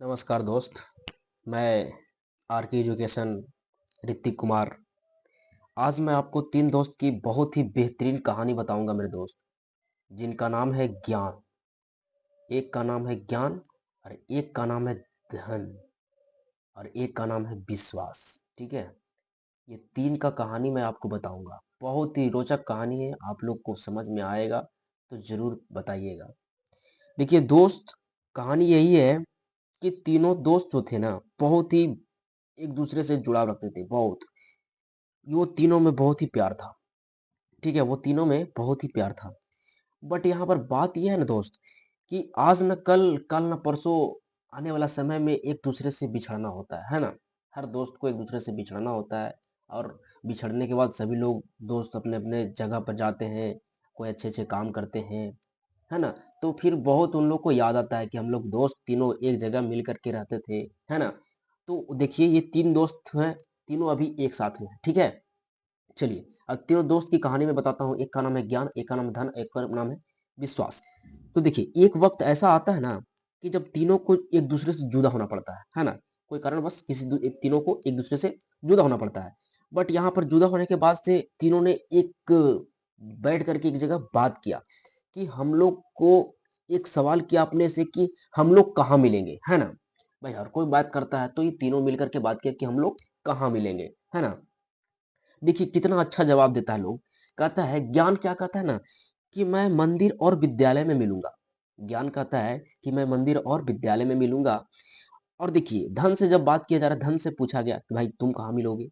नमस्कार दोस्त। मैं आर के एजुकेशन ऋतिक कुमार। आज मैं आपको तीन दोस्त की बहुत ही बेहतरीन कहानी बताऊंगा मेरे दोस्त, जिनका नाम है ज्ञान। एक का नाम है ज्ञान और एक का नाम है धन और एक का नाम है विश्वास। ठीक है, ये तीन का कहानी मैं आपको बताऊंगा। बहुत ही रोचक कहानी है, आप लोग को समझ में आएगा तो जरूर बताइएगा। देखिए दोस्त, कहानी यही है कि तीनों दोस्त जो थे ना, बहुत ही एक दूसरे से जुड़ाव रखते थे। बहुत, वो तीनों में बहुत ही प्यार था। ठीक है, वो तीनों में बहुत ही प्यार था। बट यहाँ पर बात यह है ना दोस्त, कि आज न कल, कल न परसों आने वाला समय में एक दूसरे से बिछड़ना होता है ना। हर दोस्त को एक दूसरे से बिछड़ना होता है। और बिछड़ने के बाद सभी लोग दोस्त अपने अपने जगह पर जाते हैं, कोई अच्छे अच्छे काम करते हैं, है ना। तो फिर बहुत उन लोग को याद आता है कि हम लोग दोस्त तीनों एक जगह मिल करके रहते थे, है ना। तो देखिए, ये तीन दोस्त हैं, तीनों अभी एक साथ में हैं। ठीक है, चलिए अब तीनों दोस्त की कहानी मैं बताता हूँ। एक का नाम है ज्ञान, एक का नाम है धन, एक का नाम है विश्वास। तो देखिए, एक वक्त ऐसा आता है ना, कि जब तीनों को एक दूसरे से जुदा होना पड़ता है ना। कोई कारणवश तीनों को एक दूसरे से जुदा होना पड़ता है। बट यहाँ पर जुदा होने के बाद से तीनों ने एक बैठ करके एक जगह बात किया, कि हम लोग को एक सवाल किया अपने से कि हम लोग कहाँ मिलेंगे, है ना। भाई हर कोई बात करता है, तो ये तीनों मिल करके बात किया कि हम लोग कहाँ मिलेंगे, है ना। देखिए कितना अच्छा जवाब देता है लोग। कहता है, ज्ञान क्या कहता है ना, कि मैं मंदिर और विद्यालय में मिलूंगा। ज्ञान कहता है कि मैं मंदिर और विद्यालय में मिलूंगा। और देखिए, धन से जब बात किया जा रहा है, धन से पूछा गया कि भाई तुम कहाँ मिलोगे,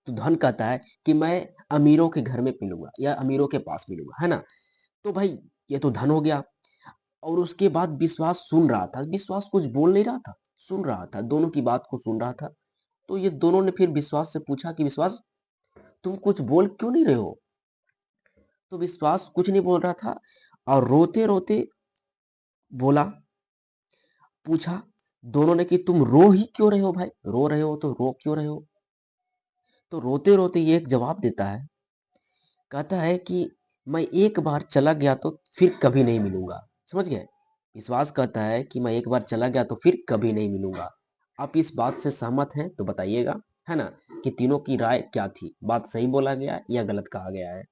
तो धन कहता है कि मैं अमीरों के घर में मिलूंगा या अमीरों के पास मिलूंगा, है ना। तो भाई ये तो धन हो गया। और उसके बाद विश्वास सुन रहा था। विश्वास कुछ बोल नहीं रहा था, सुन रहा था, दोनों की बात को सुन रहा था। तो ये दोनों ने फिर विश्वास से पूछा कि विश्वास, तुम कुछ बोल क्यों नहीं रहे हो। तो विश्वास कुछ नहीं बोल रहा था, और रोते रोते बोला, पूछा दोनों ने कि तुम रो ही क्यों रहे हो भाई, रो रहे हो तो रो क्यों रहे हो। तो रोते रोते ये एक जवाब देता है। कहता है कि मैं एक बार चला गया तो फिर कभी नहीं मिलूंगा। समझ गए। विश्वास कहता है कि मैं एक बार चला गया तो फिर कभी नहीं मिलूंगा। आप इस बात से सहमत हैं तो बताइएगा, है ना, कि तीनों की राय क्या थी, बात सही बोला गया या गलत कहा गया है।